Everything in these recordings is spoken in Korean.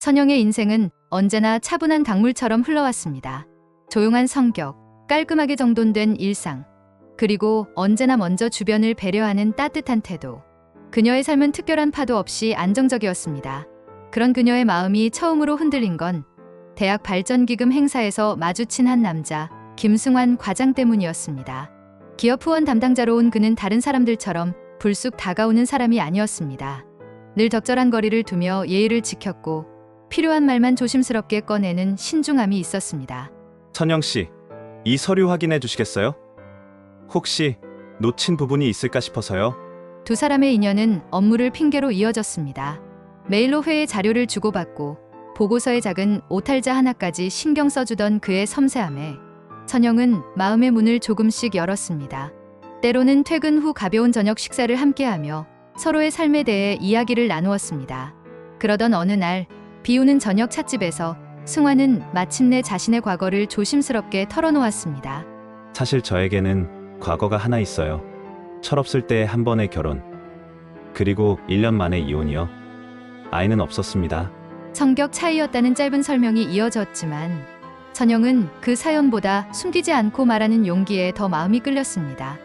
선영의 인생은 언제나 차분한 강물처럼 흘러왔습니다. 조용한 성격, 깔끔하게 정돈된 일상, 그리고 언제나 먼저 주변을 배려하는 따뜻한 태도. 그녀의 삶은 특별한 파도 없이 안정적이었습니다. 그런 그녀의 마음이 처음으로 흔들린 건 대학 발전기금 행사에서 마주친 한 남자, 김승환 과장 때문이었습니다. 기업 후원 담당자로 온 그는 다른 사람들처럼 불쑥 다가오는 사람이 아니었습니다. 늘 적절한 거리를 두며 예의를 지켰고 필요한 말만 조심스럽게 꺼내는 신중함이 있었습니다. 선영 씨, 이 서류 확인해 주시겠어요? 혹시 놓친 부분이 있을까 싶어서요. 두 사람의 인연은 업무를 핑계로 이어졌습니다. 메일로 회의 자료를 주고받고 보고서의 작은 오탈자 하나까지 신경 써주던 그의 섬세함에 선영은 마음의 문을 조금씩 열었습니다. 때로는 퇴근 후 가벼운 저녁 식사를 함께하며 서로의 삶에 대해 이야기를 나누었습니다. 그러던 어느 날 비오는 저녁 찻집에서 승환은 마침내 자신의 과거를 조심스럽게 털어놓았습니다. 사실 저에게는 과거가 하나 있어요. 철없을 때 한 번의 결혼, 그리고 1년 만에 이혼이요. 아이는 없었습니다. 성격 차이였다는 짧은 설명이 이어졌지만 선영은 그 사연보다 숨기지 않고 말하는 용기에 더 마음이 끌렸습니다.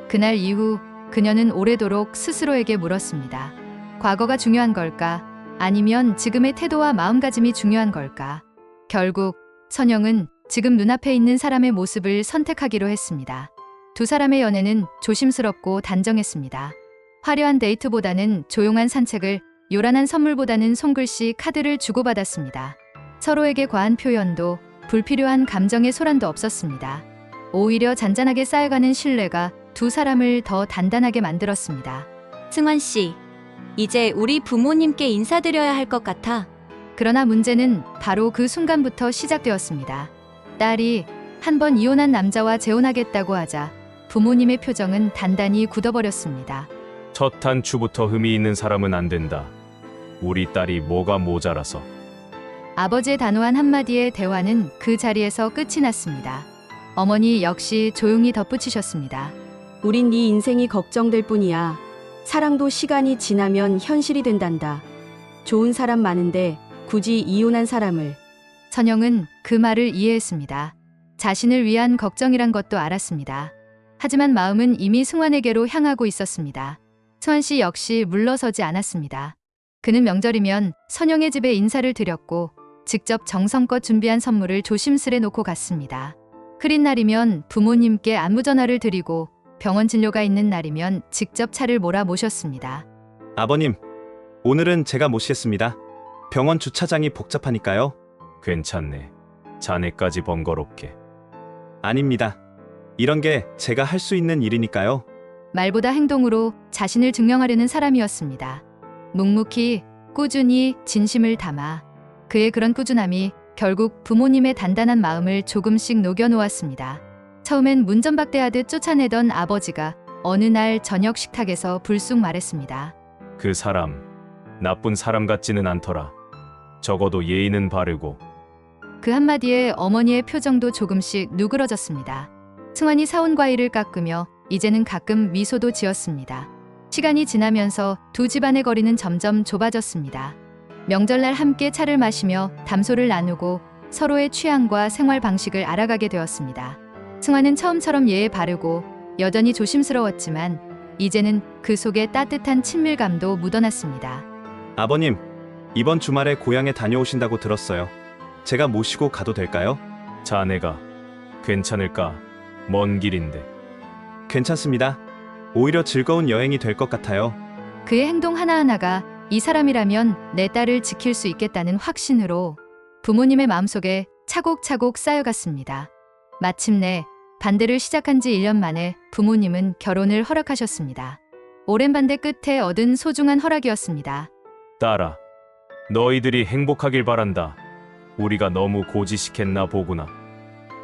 그날 이후 그녀는 오래도록 스스로에게 물었습니다. 과거가 중요한 걸까? 아니면 지금의 태도와 마음가짐이 중요한 걸까? 결국 선영은 지금 눈앞에 있는 사람의 모습을 선택하기로 했습니다. 두 사람의 연애는 조심스럽고 단정했습니다. 화려한 데이트보다는 조용한 산책을, 요란한 선물보다는 손글씨 카드를 주고받았습니다. 서로에게 과한 표현도 불필요한 감정의 소란도 없었습니다. 오히려 잔잔하게 쌓여가는 신뢰가 두 사람을 더 단단하게 만들었습니다. 승환 씨, 이제 우리 부모님께 인사드려야 할 것 같아. 그러나 문제는 바로 그 순간부터 시작되었습니다. 딸이 한 번 이혼한 남자와 재혼하겠다고 하자 부모님의 표정은 단단히 굳어버렸습니다. 첫 단추부터 흠이 있는 사람은 안 된다. 우리 딸이 뭐가 모자라서. 아버지의 단호한 한마디의 대화는 그 자리에서 끝이 났습니다. 어머니 역시 조용히 덧붙이셨습니다. 우린 네 인생이 걱정될 뿐이야. 사랑도 시간이 지나면 현실이 된단다. 좋은 사람 많은데 굳이 이혼한 사람을. 선영은 그 말을 이해했습니다. 자신을 위한 걱정이란 것도 알았습니다. 하지만 마음은 이미 승환에게로 향하고 있었습니다. 승환 씨 역시 물러서지 않았습니다. 그는 명절이면 선영의 집에 인사를 드렸고 직접 정성껏 준비한 선물을 조심스레 놓고 갔습니다. 흐린 날이면 부모님께 안부 전화를 드리고 병원 진료가 있는 날이면 직접 차를 몰아 모셨습니다. 아버님, 오늘은 제가 모시겠습니다. 병원 주차장이 복잡하니까요. 괜찮네. 자네까지 번거롭게. 아닙니다. 이런 게 제가 할 수 있는 일이니까요. 말보다 행동으로 자신을 증명하려는 사람이었습니다. 묵묵히, 꾸준히 진심을 담아 그의 그런 꾸준함이 결국 부모님의 단단한 마음을 조금씩 녹여놓았습니다. 처음엔 문전박대하듯 쫓아내던 아버지가 어느 날 저녁 식탁에서 불쑥 말했습니다. 그 사람, 나쁜 사람 같지는 않더라. 적어도 예의는 바르고. 그 한마디에 어머니의 표정도 조금씩 누그러졌습니다. 승환이 사온 과일을 깎으며 이제는 가끔 미소도 지었습니다. 시간이 지나면서 두 집안의 거리는 점점 좁아졌습니다. 명절날 함께 차를 마시며 담소를 나누고 서로의 취향과 생활 방식을 알아가게 되었습니다. 승환은 처음처럼 예에 바르고 여전히 조심스러웠지만 이제는 그 속에 따뜻한 친밀감도 묻어났습니다. 아버님, 이번 주말에 고향에 다녀오신다고 들었어요. 제가 모시고 가도 될까요? 자네가 괜찮을까? 먼 길인데. 괜찮습니다. 오히려 즐거운 여행이 될 것 같아요. 그의 행동 하나하나가 이 사람이라면 내 딸을 지킬 수 있겠다는 확신으로 부모님의 마음속에 차곡차곡 쌓여갔습니다. 마침내 반대를 시작한 지 1년 만에 부모님은 결혼을 허락하셨습니다. 오랜 반대 끝에 얻은 소중한 허락이었습니다. 딸아, 너희들이 행복하길 바란다. 우리가 너무 고지식했나 보구나.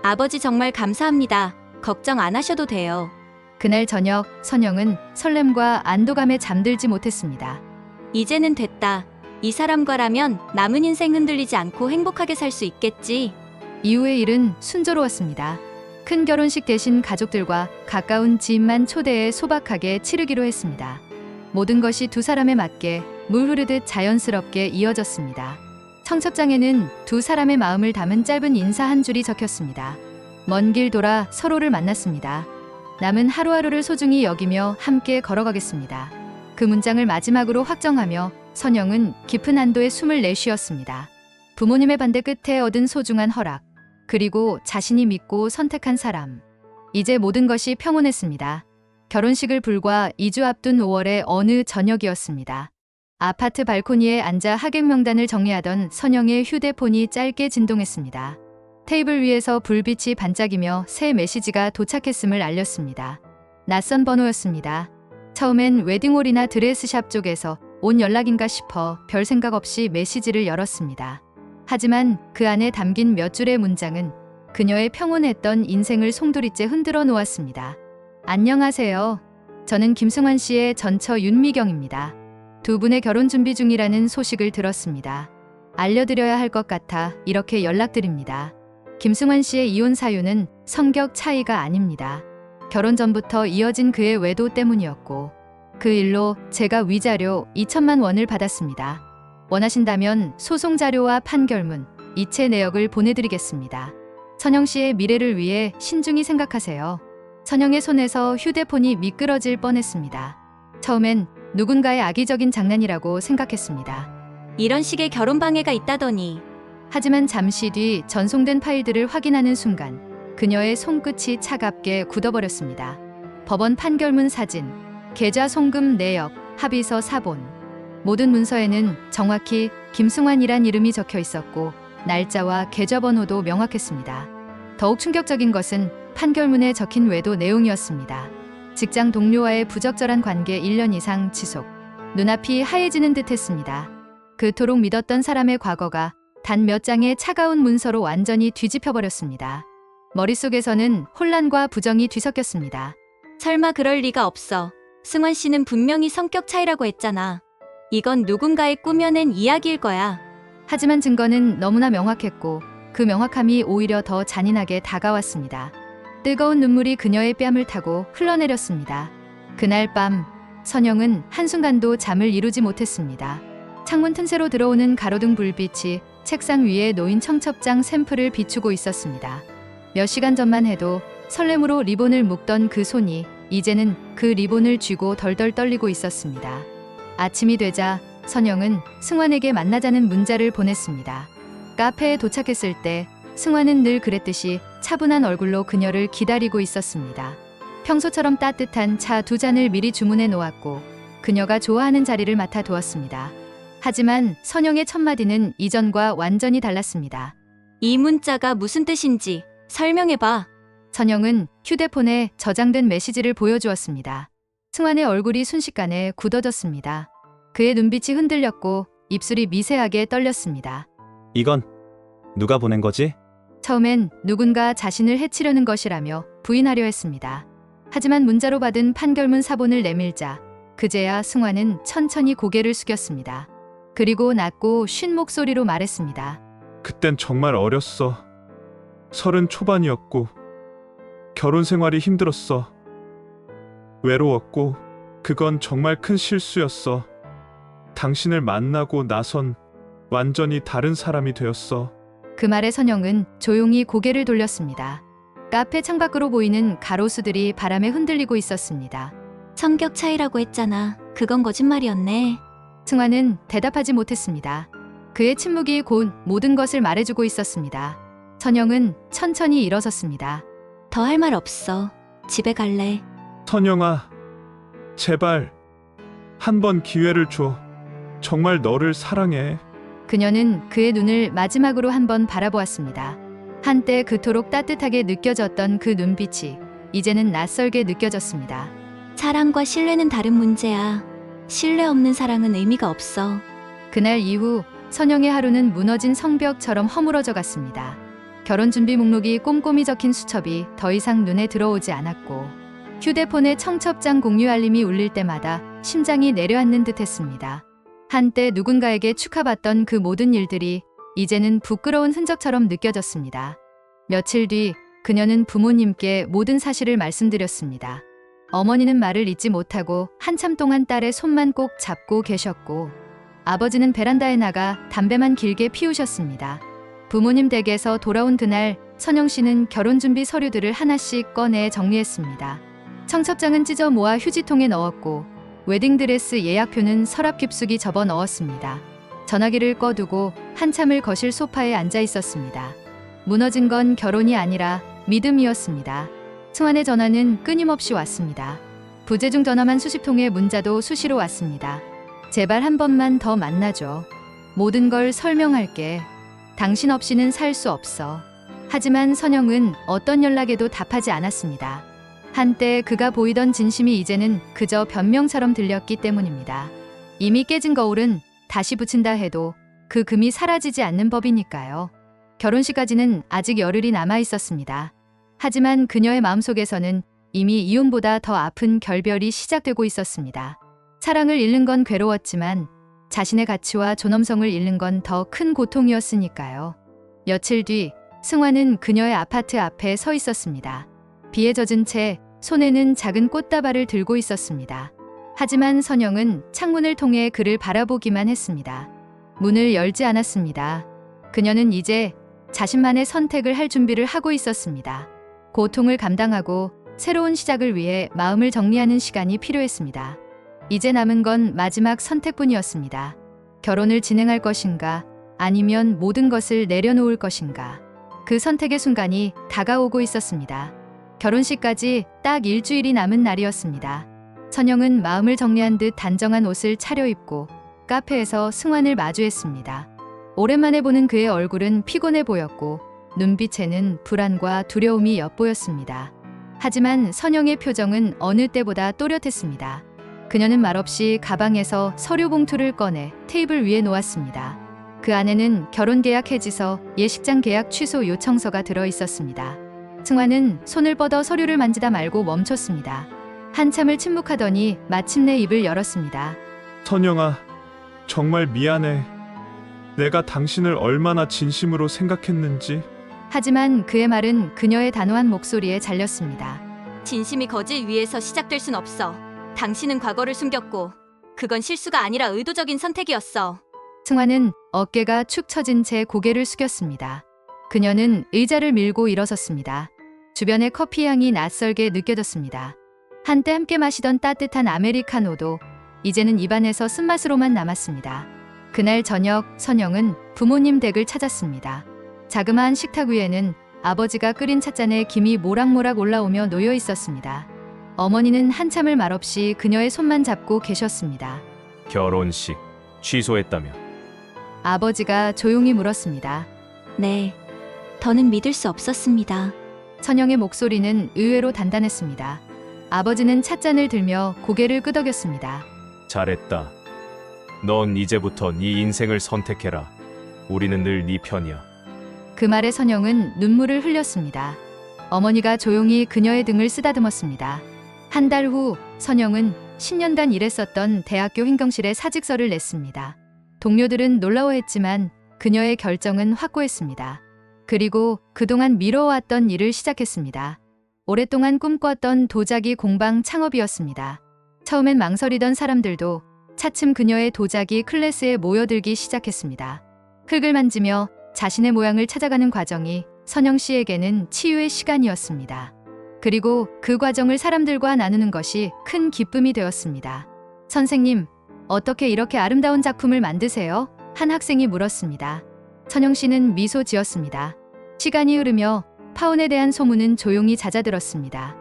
아버지 정말 감사합니다. 걱정 안 하셔도 돼요. 그날 저녁 선영은 설렘과 안도감에 잠들지 못했습니다. 이제는 됐다. 이 사람과라면 남은 인생 흔들리지 않고 행복하게 살 수 있겠지. 이후의 일은 순조로웠습니다. 큰 결혼식 대신 가족들과 가까운 지인만 초대해 소박하게 치르기로 했습니다. 모든 것이 두 사람에 맞게 물 흐르듯 자연스럽게 이어졌습니다. 청첩장에는 두 사람의 마음을 담은 짧은 인사 한 줄이 적혔습니다. 먼 길 돌아 서로를 만났습니다. 남은 하루하루를 소중히 여기며 함께 걸어가겠습니다. 그 문장을 마지막으로 확정하며 선영은 깊은 한도의 숨을 내쉬었습니다. 부모님의 반대 끝에 얻은 소중한 허락, 그리고 자신이 믿고 선택한 사람. 이제 모든 것이 평온했습니다. 결혼식을 불과 2주 앞둔 5월의 어느 저녁이었습니다. 아파트 발코니에 앉아 하객 명단을 정리하던 선영의 휴대폰이 짧게 진동했습니다. 테이블 위에서 불빛이 반짝이며 새 메시지가 도착했음을 알렸습니다. 낯선 번호였습니다. 처음엔 웨딩홀이나 드레스샵 쪽에서 온 연락인가 싶어 별 생각 없이 메시지를 열었습니다. 하지만 그 안에 담긴 몇 줄의 문장은 그녀의 평온했던 인생을 송두리째 흔들어 놓았습니다. 안녕하세요. 저는 김승환 씨의 전처 윤미경입니다. 두 분의 결혼 준비 중이라는 소식을 들었습니다. 알려드려야 할 것 같아 이렇게 연락드립니다. 김승환 씨의 이혼 사유는 성격 차이가 아닙니다. 결혼 전부터 이어진 그의 외도 때문이었고 그 일로 제가 위자료 2천만 원을 받았습니다. 원하신다면 소송 자료와 판결문, 이체 내역을 보내드리겠습니다. 선영 씨의 미래를 위해 신중히 생각하세요. 선영의 손에서 휴대폰이 미끄러질 뻔했습니다. 처음엔 누군가의 악의적인 장난이라고 생각했습니다. 이런 식의 결혼 방해가 있다더니. 하지만 잠시 뒤 전송된 파일들을 확인하는 순간 그녀의 손끝이 차갑게 굳어버렸습니다. 법원 판결문 사진, 계좌 송금 내역, 합의서 사본. 모든 문서에는 정확히 김승환이란 이름이 적혀 있었고 날짜와 계좌번호도 명확했습니다. 더욱 충격적인 것은 판결문에 적힌 외도 내용이었습니다. 직장 동료와의 부적절한 관계 1년 이상 지속. 눈앞이 하얘지는 듯 했습니다. 그토록 믿었던 사람의 과거가 단 몇 장의 차가운 문서로 완전히 뒤집혀버렸습니다. 머릿속에서는 혼란과 부정이 뒤섞였습니다. 설마 그럴 리가 없어. 승환 씨는 분명히 성격 차이라고 했잖아. 이건 누군가의 꾸며낸 이야기일 거야. 하지만 증거는 너무나 명확했고 그 명확함이 오히려 더 잔인하게 다가왔습니다. 뜨거운 눈물이 그녀의 뺨을 타고 흘러내렸습니다. 그날 밤 선영은 한순간도 잠을 이루지 못했습니다. 창문 틈새로 들어오는 가로등 불빛이 책상 위에 놓인 청첩장 샘플을 비추고 있었습니다. 몇 시간 전만 해도 설렘으로 리본을 묶던 그 손이 이제는 그 리본을 쥐고 덜덜 떨리고 있었습니다. 아침이 되자 선영은 승환에게 만나자는 문자를 보냈습니다. 카페에 도착했을 때 승환은 늘 그랬듯이 차분한 얼굴로 그녀를 기다리고 있었습니다. 평소처럼 따뜻한 차 2잔을 미리 주문해 놓았고 그녀가 좋아하는 자리를 맡아 두었습니다. 하지만 선영의 첫마디는 이전과 완전히 달랐습니다. 이 문자가 무슨 뜻인지 설명해봐. 선영은 휴대폰에 저장된 메시지를 보여주었습니다. 승환의 얼굴이 순식간에 굳어졌습니다. 그의 눈빛이 흔들렸고 입술이 미세하게 떨렸습니다. 이건 누가 보낸 거지? 처음엔 누군가 자신을 해치려는 것이라며 부인하려 했습니다. 하지만 문자로 받은 판결문 사본을 내밀자 그제야 승환은 천천히 고개를 숙였습니다. 그리고 낮고 쉰 목소리로 말했습니다. 그땐 정말 어렸어. 30 초반이었고 결혼 생활이 힘들었어. 외로웠고 그건 정말 큰 실수였어. 당신을 만나고 나선 완전히 다른 사람이 되었어. 그 말에 선영은 조용히 고개를 돌렸습니다. 카페 창밖으로 보이는 가로수들이 바람에 흔들리고 있었습니다. 성격 차이라고 했잖아. 그건 거짓말이었네. 승환은 대답하지 못했습니다. 그의 침묵이 곧 모든 것을 말해주고 있었습니다. 선영은 천천히 일어섰습니다. 더 할 말 없어. 집에 갈래. 선영아, 제발 한 번 기회를 줘. 정말 너를 사랑해. 그녀는 그의 눈을 마지막으로 한번 바라보았습니다. 한때 그토록 따뜻하게 느껴졌던 그 눈빛이 이제는 낯설게 느껴졌습니다. 사랑과 신뢰는 다른 문제야. 신뢰 없는 사랑은 의미가 없어. 그날 이후 선영의 하루는 무너진 성벽처럼 허물어져 갔습니다. 결혼 준비 목록이 꼼꼼히 적힌 수첩이 더 이상 눈에 들어오지 않았고 휴대폰에 청첩장 공유 알림이 울릴 때마다 심장이 내려앉는 듯했습니다. 한때 누군가에게 축하받던 그 모든 일들이 이제는 부끄러운 흔적처럼 느껴졌습니다. 며칠 뒤 그녀는 부모님께 모든 사실을 말씀드렸습니다. 어머니는 말을 잊지 못하고 한참 동안 딸의 손만 꼭 잡고 계셨고 아버지는 베란다에 나가 담배만 길게 피우셨습니다. 부모님 댁에서 돌아온 그날 선영 씨는 결혼 준비 서류들을 하나씩 꺼내 정리했습니다. 청첩장은 찢어 모아 휴지통에 넣었고 웨딩드레스 예약표는 서랍 깊숙이 접어 넣었습니다. 전화기를 꺼두고 한참을 거실 소파에 앉아 있었습니다. 무너진 건 결혼이 아니라 믿음이었습니다. 승환의 전화는 끊임없이 왔습니다. 부재중 전화만 수십 통의 문자도 수시로 왔습니다. 제발 한 번만 더 만나줘. 모든 걸 설명할게. 당신 없이는 살 수 없어. 하지만 선영은 어떤 연락에도 답하지 않았습니다. 한때 그가 보이던 진심이 이제는 그저 변명처럼 들렸기 때문입니다. 이미 깨진 거울은 다시 붙인다 해도 그 금이 사라지지 않는 법이니까요. 결혼식까지는 아직 열흘이 남아 있었습니다. 하지만 그녀의 마음속에서는 이미 이혼보다 더 아픈 결별이 시작되고 있었습니다. 사랑을 잃는 건 괴로웠지만 자신의 가치와 존엄성을 잃는 건 더 큰 고통이었으니까요. 며칠 뒤 승환은 그녀의 아파트 앞에 서 있었습니다. 비에 젖은 채 손에는 작은 꽃다발을 들고 있었습니다. 하지만 선영은 창문을 통해 그를 바라보기만 했습니다. 문을 열지 않았습니다. 그녀는 이제 자신만의 선택을 할 준비를 하고 있었습니다. 고통을 감당하고 새로운 시작을 위해 마음을 정리하는 시간이 필요했습니다. 이제 남은 건 마지막 선택뿐이었습니다. 결혼을 진행할 것인가, 아니면 모든 것을 내려놓을 것인가. 그 선택의 순간이 다가오고 있었습니다. 결혼식까지 딱 일주일이 남은 날이었습니다. 선영은 마음을 정리한 듯 단정한 옷을 차려입고 카페에서 승환을 마주했습니다. 오랜만에 보는 그의 얼굴은 피곤해 보였고 눈빛에는 불안과 두려움이 엿보였습니다. 하지만 선영의 표정은 어느 때보다 또렷했습니다. 그녀는 말없이 가방에서 서류 봉투를 꺼내 테이블 위에 놓았습니다. 그 안에는 결혼계약 해지서, 예식장 계약 취소 요청서가 들어 있었습니다. 승환은 손을 뻗어 서류를 만지다 말고 멈췄습니다. 한참을 침묵하더니 마침내 입을 열었습니다. 선영아, 정말 미안해. 내가 당신을 얼마나 진심으로 생각했는지. 하지만 그의 말은 그녀의 단호한 목소리에 잘렸습니다. 진심이 거짓 위에서 시작될 순 없어. 당신은 과거를 숨겼고 그건 실수가 아니라 의도적인 선택이었어. 승환은 어깨가 축 처진 채 고개를 숙였습니다. 그녀는 의자를 밀고 일어섰습니다. 주변의 커피 향이 낯설게 느껴졌습니다. 한때 함께 마시던 따뜻한 아메리카노도 이제는 입안에서 쓴맛으로만 남았습니다. 그날 저녁 선영은 부모님 댁을 찾았습니다. 자그마한 식탁 위에는 아버지가 끓인 찻잔에 김이 모락모락 올라오며 놓여 있었습니다. 어머니는 한참을 말없이 그녀의 손만 잡고 계셨습니다. 결혼식 취소했다며? 아버지가 조용히 물었습니다. 네. 더는 믿을 수 없었습니다. 선영의 목소리는 의외로 단단했습니다. 아버지는 찻잔을 들며 고개를 끄덕였습니다. 잘했다. 넌 이제부터 네 인생을 선택해라. 우리는 늘 네 편이야. 그 말에 선영은 눈물을 흘렸습니다. 어머니가 조용히 그녀의 등을 쓰다듬었습니다. 한 달 후 선영은 10년간 일했었던 대학교 행정실에 사직서를 냈습니다. 동료들은 놀라워했지만 그녀의 결정은 확고했습니다. 그리고 그동안 미뤄왔던 일을 시작했습니다. 오랫동안 꿈꿨던 도자기 공방 창업이었습니다. 처음엔 망설이던 사람들도 차츰 그녀의 도자기 클래스에 모여들기 시작했습니다. 흙을 만지며 자신의 모양을 찾아가는 과정이 선영 씨에게는 치유의 시간이었습니다. 그리고 그 과정을 사람들과 나누는 것이 큰 기쁨이 되었습니다. 선생님, 어떻게 이렇게 아름다운 작품을 만드세요? 한 학생이 물었습니다. 선영 씨는 미소 지었습니다. 시간이 흐르며 파혼에 대한 소문은 조용히 잦아들었습니다.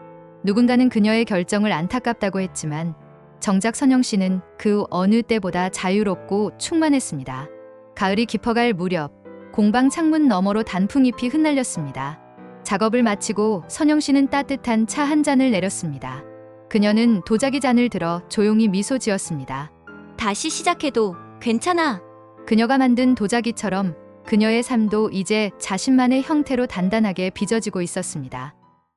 누군가는 그녀의 결정을 안타깝다고 했지만 정작 선영 씨는 그 어느 때보다 자유롭고 충만했습니다. 가을이 깊어갈 무렵 공방 창문 너머로 단풍잎이 흩날렸습니다. 작업을 마치고 선영 씨는 따뜻한 차 한 잔을 내렸습니다. 그녀는 도자기 잔을 들어 조용히 미소 지었습니다. 다시 시작해도 괜찮아. 그녀가 만든 도자기처럼 그녀의 삶도 이제 자신만의 형태로 단단하게 빚어지고 있었습니다.